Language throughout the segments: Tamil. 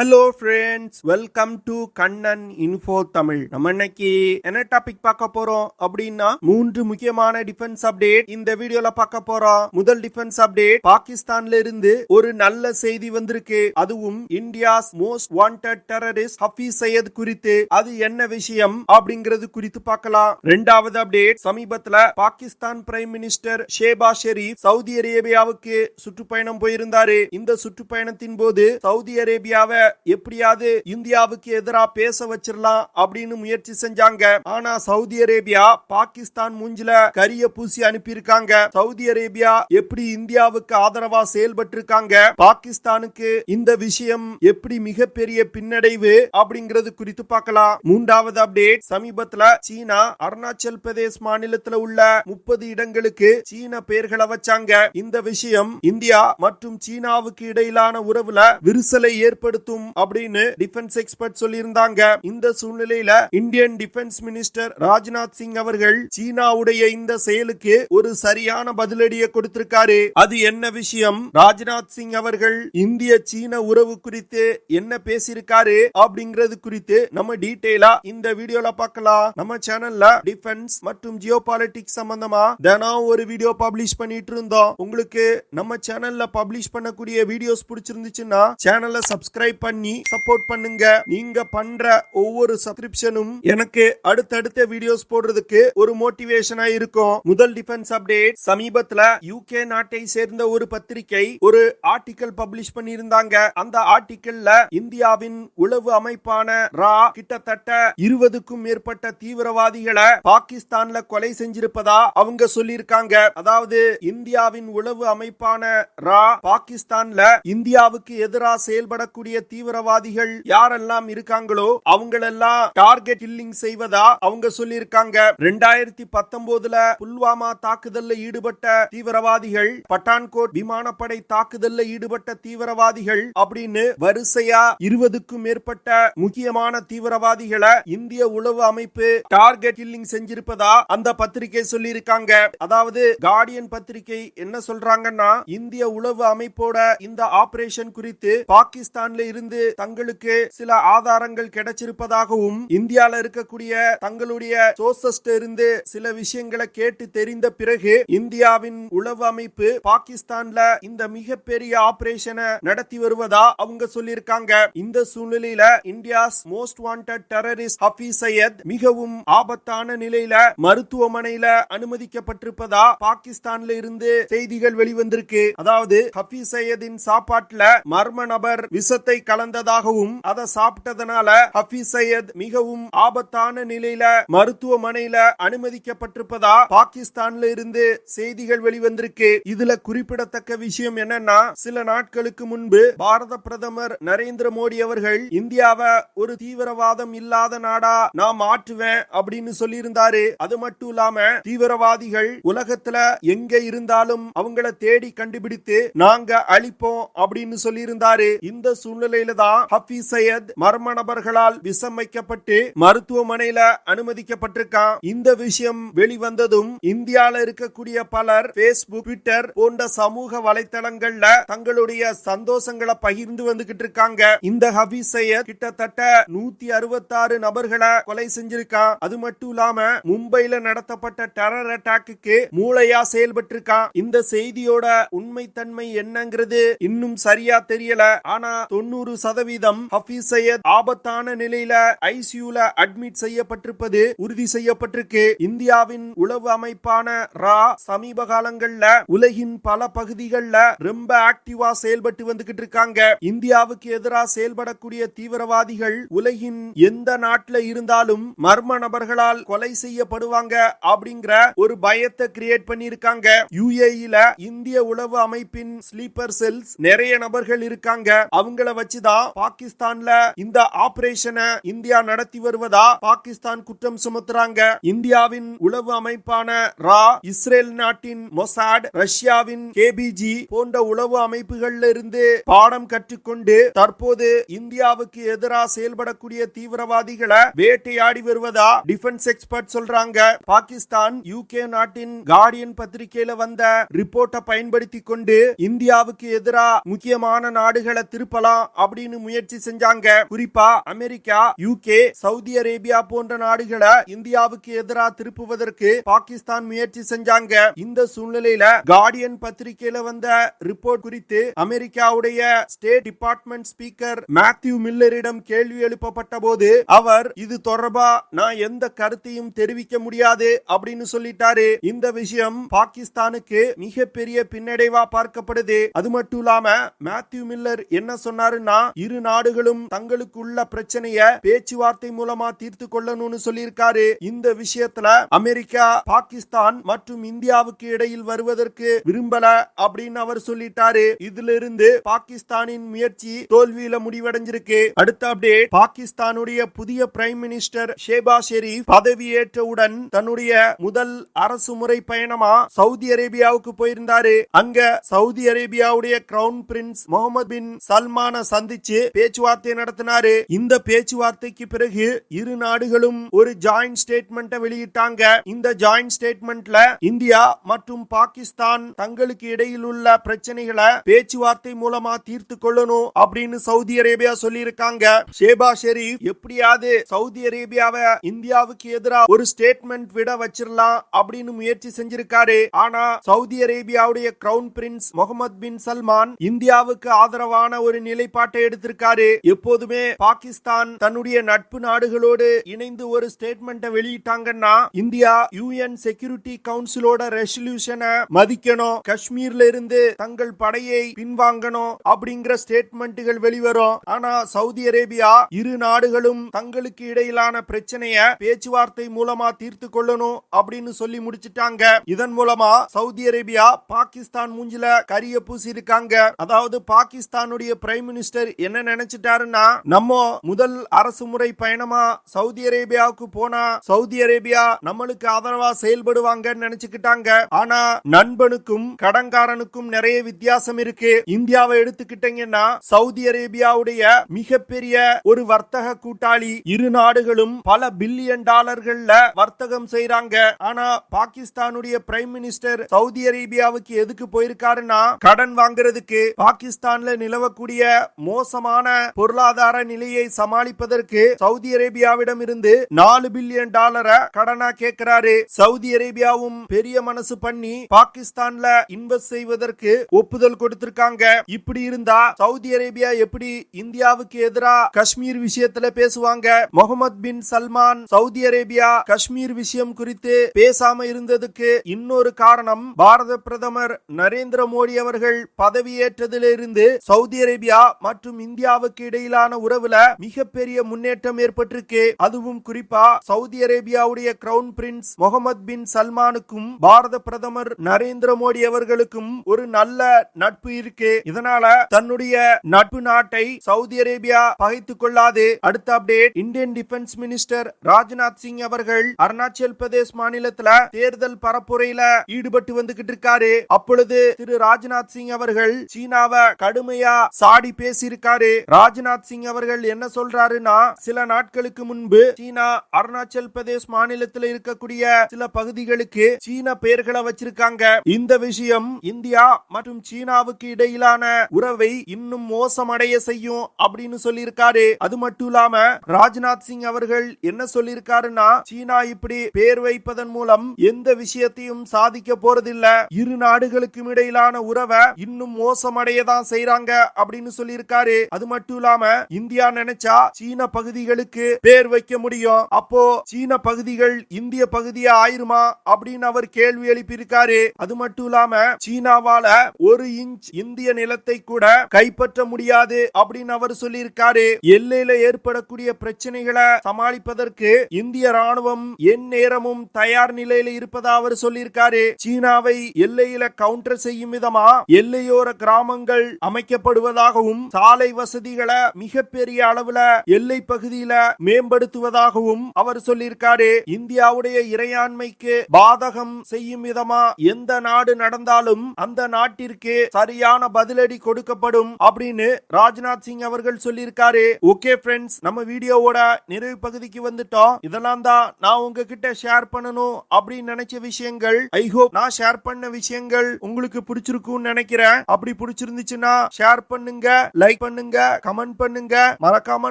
Hello friends, welcome to Kannan info Tamil. நம்ம இன்னைக்கு என்ன டாபிக் பார்க்க போறோம் அப்படின்னா 3 முக்கியமான டிஃபென்ஸ் அப்டேட் இந்த வீடியோல பார்க்க போறோம். முதல் டிஃபென்ஸ் அப்டேட், பாகிஸ்தான்ல இருந்து ஒரு நல்ல செய்தி வந்திருக்கு. அதுவும் India's most wanted terrorist Hafiz Saeed குறித்து. அது என்ன விஷயம் அப்படிங்கிறது குறித்து பார்க்கலாம். இரண்டாவது அப்டேட், சமீபத்துல Pakistan prime minister Shehbaz Sharif Saudi அரேபியாவுக்கு சுற்றுப்பயணம் போயிருந்தாரு. இந்த சுற்றுப்பயணத்தின் போது சவுதி அரேபியாவை எப்படியாவது இந்தியாவுக்கு எதிராக பேச வச்சிடலாம் அப்படின்னு முயற்சி செஞ்சாங்க. ஆனா சவுதி அரேபியா பாகிஸ்தான் மூஞ்சில கரிய பூசி அனுப்பியிருக்காங்க. சவுதி அரேபியா எப்படி இந்தியாவுக்கு ஆதரவா செயல்பட்டு இருக்காங்க, பாகிஸ்தானுக்கு இந்த விஷயம் எப்படி மிகப்பெரிய பின்னடைவு அப்படிங்கிறது குறித்து பார்க்கலாம். மூன்றாவது அப்டேட், சமீபத்துல சீனா அருணாச்சல் பிரதேஷ் மாநிலத்தில் உள்ள 30 இடங்களுக்கு சீன பெயர்களை வச்சாங்க. இந்த விஷயம் இந்தியா மற்றும் சீனாவுக்கு இடையிலான உறவுல விரிசலை ஏற்படுத்தும் அப்படின்னு டிஃபென்ஸ் எக்ஸ்பர்ட் சொல்லியிருந்தாங்க. இந்த சூழ்நிலையில Indian defence minister Rajnath Singh அவர்கள் சீனாவுடைய இந்த செயலுக்கு ஒரு சரியான பதிலடியை கொடுத்திருக்காரு. அது என்ன விஷயம், ராஜ்நாத் சிங் அவர்கள் இந்திய சீன உறவு குறித்து என்ன பேசியிருக்காரு அப்படிங்கிறது குறித்து நம்ம டீடைலா இந்த வீடியோல பார்க்கலாம். நம்ம சேனல்ல டிஃபென்ஸ் மற்றும் ஜியோ பாலிடிக்ஸ் சம்பந்தமா தினம் ஒரு வீடியோ பப்ளிஷ் பண்ணிட்டு இருந்தோம். உங்களுக்கு நம்ம சேனல்ல பப்ளிஷ் பண்ணக்கூடிய வீடியோஸ் பிடிச்சிருந்துச்சுன்னா சேனலை சப்ஸ்கிரைப் பண்ணி சப்போர்ட் பண்ணுங்க. நீங்க பண்ற ஒவ்வொரு சப்ஸ்கிரிப்ஷனும் எனக்கு அடுத்தடுத்த வீடியோஸ் போடுறதுக்கு ஒரு மோட்டிவேஷனா இருக்கும். முதல் டிஃபென்ஸ் அப்டேட், சமீபத்துல யூகே நாட்டை சேர்ந்த ஒரு பத்திரிகை ஒரு ஆர்டிகல் பப்ளிஷ் பண்ணியிருந்தாங்க. அந்த ஆர்டிகல்ல இந்தியாவின் உளவு அமைப்பான ரா கிட்டத்தட்ட 20க்கும் மேற்பட்ட தீவிரவாதிகளை பாகிஸ்தான்ல கொலை செஞ்சிருப்பதா அவங்க சொல்லியிருக்காங்க. அதாவது இந்தியாவின் உளவு அமைப்பான ரா பாகிஸ்தான்ல இந்தியாவுக்கு எதிராக செயல்படக்கூடிய தீவிரவாதிகள் யாரெல்லாம் இருக்காங்களோ அவங்களெல்லாம் டார்கெட் கில்லிங் செய்வதா அவங்க சொல்லியிருக்காங்க. 2019 புல்வாமா தாக்குதல்ல ஈடுபட்ட தீவிரவாதிகள், பட்டான்கோட் விமானப்படை தாக்குதல்ல ஈடுபட்ட தீவிரவாதிகள் அப்படின்னு வரிசையா 20க்கும் மேற்பட்ட முக்கியமான தீவிரவாதிகளை இந்திய உளவு அமைப்பு டார்கெட் கில்லிங் செஞ்சிருப்பதா அந்த பத்திரிகை சொல்லியிருக்காங்க. அதாவது கார்டியன் பத்திரிகை என்ன சொல்றாங்கன்னா, இந்திய உளவு அமைப்போட இந்த ஆபரேஷன் குறித்து பாகிஸ்தான்ல இருந்து தங்களுக்கு சில ஆதாரங்கள் கிடைச்சிருப்பதாகவும், இந்தியால இருக்கக்கூடிய தங்களுடைய சோர்சஸ் இருந்து சில விஷயங்களை கேட்டு தெரிந்த பிறகு இந்தியாவின் உளவு அமைப்பு பாகிஸ்தான்ல இந்த மிகப்பெரிய ஆபரேஷனை நடத்தி வருவதா அவங்க சொல்லியிருக்காங்க. இந்த சூழ்நிலையில India's most wanted terrorist Hafiz Saeed மிகவும் ஆபத்தான நிலையில மருத்துவமனையில அனுமதிக்கப்பட்டிருப்பதா பாகிஸ்தான்ல இருந்து செய்திகள் வெளிவந்திருக்கு. அதாவது ஹஃபீஸ் சையதின் சாப்பாட்டுல மர்ம நபர் விஷத்தை கலந்ததாகவும், அதை சாப்பிட்டதனால ஹஃபீஸ் சையத் மிகவும் ஆபத்தான நிலையில மருத்துவமனையில அனுமதிக்கப்பட்டிருப்பதா பாகிஸ்தான்ல இருந்து செய்திகள் வெளிவந்திருக்கு. இதுல குறிப்பிடத்தக்க விஷயம் என்னன்னா, சில நாட்களுக்கு முன்பு பாரத பிரதமர் நரேந்திர மோடி அவர்கள் இந்தியாவை ஒரு தீவிரவாதம் இல்லாத நாடா நான் மாற்றுவேன் அப்படின்னு சொல்லியிருந்தாரு. அது மட்டும் இல்லாம தீவிரவாதிகள் உலகத்துல எங்க இருந்தாலும் அவங்கள தேடி கண்டுபிடித்து நாங்க அழிப்போம் அப்படின்னு சொல்லியிருந்தாரு. இந்த சூழ்நிலையில தான் ஹஃபீஸ் சையத் மர்ம நபர்களால் விஷம் வைக்கப்பட்டு மருத்துவமனையில அனுமதிக்கப்பட்டிருக்கான். இந்த விஷயம் வெளிவந்ததும் இந்தியால இருக்கக்கூடிய பலர் பேஸ்புக், ட்விட்டர் போன்ற சமூக வலைத்தளங்கள்ல தங்களுடைய சந்தோஷங்களை பகிர்ந்து வந்துகிட்டு இருக்காங்க. இந்த ஹஃபீஸ் சையத் கிட்டத்தட்ட 166 நபர்களை கொலை செஞ்சிருக்கான். அது மட்டும் இல்லாம மும்பைல நடத்தப்பட்ட டெரர் அட்டாக்கு மூளையா செயல்பட்டு இருக்கான். இந்த செய்தியோட உண்மைத்தன்மை என்னங்கிறது இன்னும் சரியா தெரியல. ஆனா 90% ஹஃபீஸ் சையத் ஆபத்தான நிலையில ஐசியூல அட்மிட் செய்யப்பட்டிருப்பது உறுதி செய்யப்பட்டிருக்கு. இந்தியாவின் உளவு அமைப்பான ரா சமீப காலங்கள்ல உலகின் பல பகுதிகளில் ரொம்ப ஆக்டிவா செயல்பட்டு வந்துகிட்டு இருக்காங்க. இந்தியாவுக்கு எதிராக செயல்படக்கூடிய தீவிரவாதிகள் உலகின் எந்த நாட்டில் இருந்தாலும் மர்ம நபர்களால் கொலை செய்யப்படுவாங்க அப்படிங்கிற ஒரு பயத்தை கிரியேட் பண்ணிருக்காங்க. யுஏஇல இந்திய உளவு அமைப்பின் ஸ்லீப்பர் செல்ஸ் நிறைய நபர்கள் இருக்காங்க. அவங்கள வச்சுதான் பாகிஸ்தான்ல இந்த ஆபரேஷனை இந்தியா நடத்தி வருவதா பாகிஸ்தான் குற்றம் சுமத்துறாங்க. இந்தியாவின் உளவு அமைப்பான ரா, இஸ்ரேல் நாட்டின் மொசாட், ரஷ்யாவின் கேபிஜி போன்ற உளவு அமைப்புகள்ல இருந்து பாடம் கற்றுக்கொண்டு தற்போது இந்தியாவுக்கு எதிராக செயல்படக்கூடிய தீவிரவாதிகளை வேட்டையாடி வருவதா டிஃபென்ஸ் எக்ஸ்பர்ட் சொல்றாங்க. பாகிஸ்தான் யூகே நாட்டின் கார்டியன் பத்திரிகையில வந்த ரிப்போர்ட்டை பயன்படுத்தி கொண்டு இந்தியாவுக்கு எதிராக முக்கியமான நாடுகளை திருப்பலாம் அப்படின்னு முயற்சி செஞ்சாங்க. குறிப்பா அமெரிக்கா, யூகே, சவுதி அரேபியா போன்ற நாடுகளை இந்தியாவுக்கு எதிராக திருப்புவதற்கு பாகிஸ்தான் முயற்சி செஞ்சாங்க. இந்த சூழ்நிலையில கார்டியன் பத்திரிகையில வந்த ரிப்போர்ட் குறித்து அமெரிக்காவுடைய ஸ்டேட் டிபார்ட்மெண்ட் ஸ்பீக்கர் மேத்யூ மில்லரிடம் கேள்வி எழுப்பப்பட்ட போது அவர் இது தொடர்பா நான் எந்த கருத்தையும் தெரிவிக்க முடியாது அப்படின்னு சொல்லிட்டாரு. இந்த விஷயம் பாகிஸ்தானுக்கு மிகப்பெரிய பின்னடைவா பார்க்கப்படுது. அது மட்டும் இல்லாம மேத்யூ மில்லர் என்ன சொன்னாருன்னா, இரு நாடுகளும் தங்களுக்கு உள்ள பிரச்சனைய பேச்சுவார்த்தை மூலமா தீர்த்து கொள்ளணும்னு சொல்லியிருக்காரு. இந்த விஷயத்துல அமெரிக்கா, பாகிஸ்தான் மற்றும் இந்தியாவுக்கு இடையில் வருவதற்கு விரும்பல அப்படின்னு அவர் சொல்லிட்டாரு. இதுல இருந்து பாகிஸ்தானின் முயற்சி தோல்வியில முடிவடைஞ்சிருக்கு. அடுத்த அப்டேட், பாகிஸ்தானுடைய புதிய பிரைம் மினிஸ்டர் ஷேபாஸ் ஷெரீப் பதவியேற்றவுடன் தன்னுடைய முதல் அரசு முறை பயணமா சவுதி அரேபியாவுக்கு போயிருந்தாரு. அங்க சவுதி அரேபியாவுடைய கிரவுன் பிரின்ஸ் முகமது பின் சல்மான சந்திச்சு பேச்சுவார்த்தை நடத்தினாரு. இந்த பேச்சுவார்த்தைக்கு பிறகு இரு நாடுகளும் ஒரு ஜாயிண்ட் ஸ்டேட்மெண்ட் வெளியிட்டாங்க. இந்த ஜாயிண்ட் ஸ்டேட்மெண்ட்ல இந்தியா மற்றும் பாகிஸ்தான் தங்களுக்கு இடையில் உள்ள பிரச்சனைகளை பேச்சுவார்த்தை மூலமா தீர்த்து கொள்ளணும் அப்படின்னு சவுதி அரேபியா சொல்லி இருக்காங்க. ஷேபாஸ் ஷெரீப் எப்படியாவது சவுதி அரேபியாவை இந்தியாவுக்கு எதிராக ஒரு ஸ்டேட்மெண்ட் விட வச்சிடலாம் அப்படின்னு முயற்சி செஞ்சிருக்காரு. ஆனா சவுதி அரேபியாவுடைய கிரவுன் பிரின்ஸ் முகமது பின் சல்மான் இந்தியாவுக்கு ஆதரவான ஒரு நிலைப்பாட்டை எடுத்திருக்காரு. எப்போதுமே பாகிஸ்தான் தன்னுடைய நட்பு நாடுகளோடு இணைந்து ஒரு ஸ்டேட்மெண்ட் வெளியிட்டாங்கன்னா இந்தியா யூஎன் செக்யூரிட்டி கவுன்சிலோட ரெசல்யூஷனை மதிக்கணும், காஷ்மீர்ல இருந்து தங்கள் படையை பின்வாங்கணும் அப்படிங்கிற ஸ்டேட்மெண்ட்டுகள் வெளிவரும். ஆனா சவுதி அரேபியா இரு நாடுகளும் தங்களுக்கு இடையிலான பிரச்சனைய பேச்சுவார்த்தை மூலமா தீர்த்து கொள்ளணும் அப்படின்னு சொல்லி முடிச்சிட்டாங்க. இதன் மூலமா சவுதி அரேபியா பாகிஸ்தான் மூஞ்சில கரிய பூசி இருக்காங்க. அதாவது பாகிஸ்தானுடைய பிரைம் மினிஸ்டர் என்ன நினைச்சிட்டாருன்னா, நம்ம முதல் அரசு முறை பயணமா சவுதி அரேபியாவுக்கு போனா சவுதி அரேபியா நம்மளுக்கு ஆதரவா செயல்படுவாங்கன்னு நினைச்சுக்கிட்டாங்க. ஆனா நண்பனுக்கும் கடன்காரனுக்கும் நிறைய வித்தியாசம் இருக்கு. இந்தியாவை எடுத்துக்கிட்டீங்கன்னா சவுதி அரேபியாவுடைய மிகப்பெரிய ஒரு வர்த்தக கூட்டாளி. இரு நாடுகளும் பல பில்லியன் டாலர்கள்ல வர்த்தகம் செய்றாங்க. ஆனா பாகிஸ்தானுடைய பிரைம் மினிஸ்டர் சவுதி அரேபியாவுக்கு எதுக்கு போயிருக்காருன்னா, கடன் வாங்குறதுக்கு. பாகிஸ்தான்ல நிலவக்கூடிய மோசமான பொருளாதார நிலையை சமாளிப்பதற்கு சவுதி அரேபியாவிடம் இருந்து 4 பில்லியன் டாலரை கடனா கேட்கிறாரு. சவுதி அரேபியாவும் பெரிய மனசு பண்ணி பாகிஸ்தான்ல இன்வெஸ்ட் செய்வதற்கு ஒப்புதல் கொடுத்திருக்காங்க. இப்படி இருந்தா சவுதி அரேபியா எப்படி இந்தியாவுக்கு எதிராக காஷ்மீர் விஷயத்துல பேசுவாங்க? முகமது பின் சல்மான் சவுதி அரேபியா காஷ்மீர் விஷயம் குறித்து பேசாம இருந்ததுக்கு இன்னொரு காரணம், பாரத பிரதமர் நரேந்திர மோடி அவர்கள் பதவியேற்றதிலிருந்து சவுதி அரேபியா மற்றும் இந்தியாவுக்கு இடையிலான உறவுல மிகப்பெரிய முன்னேற்றம் ஏற்பட்டிருக்கு. அதுவும் குறிப்பா சவுதி அரேபியாவுடைய கிரவுன் பிரின்ஸ் முகமது பின் சல்மானுக்கும் பாரத பிரதமர் நரேந்திர மோடி அவர்களுக்கும் ஒரு நல்ல நட்பு இருக்கு. இதனால தன்னுடைய நட்பு நாட்டை சவுதி அரேபியா பகைத்துக் கொள்ளாது. அடுத்த update, Indian defence minister Rajnath Singh அவர்கள் அருணாச்சல் பிரதேஷ் மாநிலத்துல தேர்தல் பரப்புரையில ஈடுபட்டு வந்துகிட்டு இருக்காரு. அப்பொழுது திரு ராஜ்நாத் சிங் அவர்கள் சீனாவை கடுமையா சாடி பேசியிருக்காரு. ராஜ்நாத் சிங் அவர்கள் என்ன சொல்றாருன்னா, சில நாட்களுக்கு முன்பு சீனா அருணாச்சல் பிரதேஷ் மாநிலத்தில் இருக்கக்கூடிய சில பகுதிகளுக்கு சீன பெயர்களை வச்சிருக்காங்க. இந்த விஷயம் இந்தியா மற்றும் சீனாவுக்கு இடையிலான உறவை இன்னும் மோசமடைய செய்யும் அப்படின்னு சொல்லியிருக்காரு. அது மட்டும் இல்லாம ராஜ்நாத் சிங் அவர்கள் என்ன சொல்லியிருக்காருன்னா, சீனா இப்படி பெயர் வைப்பதன் மூலம் எந்த விஷயத்தையும் சாதிக்க போறதில்ல, இரு நாடுகளுக்கும் இடையிலான உறவை இன்னும் மோசமடையதான் செய்யறாங்க அப்படின்னு சொல்லியிருக்காரு. அது மட்டும் இல்லாம இந்தியா நினைச்சா சீன பகுதிகளுக்கு பேர் வைக்க முடியும். அப்போ சீன பகுதிகள் இந்திய பகுதியா ஆயிருமா அப்படின்னு அவர் கேள்வி எழுப்பியிருக்காரு. அது மட்டும் இல்லாம சீனாவால 1 இன்ச் இந்திய நிலத்தை கூட கைப்பற்ற முடியாது அப்படின்னு அவர் சொல்லியிருக்காரு. எல்லையில ஏற்படக்கூடிய பிரச்சனைகளை சமாளிப்பதற்கு இந்திய ராணுவம் எந்நேரமும் தயார் நிலையில இருப்பதா அவர் சொல்லியிருக்காரு. சீனாவை எல்லையில கவுண்டர் செய்யும் விதமா எல்லையோர கிராமங்கள் அமைக்கப்படுவதாகவும் சாலை வசதிகளை மிகப்பெரிய அளவுல எல்லை பகுதியில மேம்படுத்துவதாகவும் அவர் சொல்லியிருக்காரு. இந்தியாவுடைய இறையாண்மைக்கு பாதகம் செய்யும் விதமா எந்த நாடு நடந்தாலும் அந்த நாட்டிற்கு சரியான பதிலடி கொடுக்கப்படும் அப்படின்னு ராஜ்நாத் சிங் அவர்கள் சொல்லியிருக்காரு. ஓகே ஃப்ரெண்ட்ஸ், நம்ம வீடியோவோட நிறைவு பகுதிக்கு வந்துட்டோம். இதெல்லாம் தான் நான் உங்ககிட்ட ஷேர் பண்ணணும் அப்படின்னு நினைச்ச விஷயங்கள். ஐ ஹோப் நான் ஷேர் பண்ண விஷயங்கள் உங்களுக்கு பிடிச்சிருக்கும்னு நினைக்கிறேன். அப்படி பிடிச்சிருந்துச்சுன்னா ஷேர் பண்ணுங்க, லைக் லைக் பண்ணுங்க, கமெண்ட் பண்ணுங்க, மறக்காம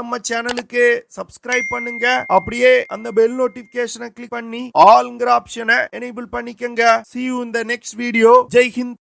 நம்ம சேனலுக்கு சப்ஸ்கிரைப் பண்ணுங்க. அப்படியே அந்த பெல் நோட்டிபிகேஷனை கிளிக் பண்ணி ஆல்ங்கிற ஆப்ஷனை எனேபிள் பண்ணிக்கங்க. See you in the next video. Jai Hind.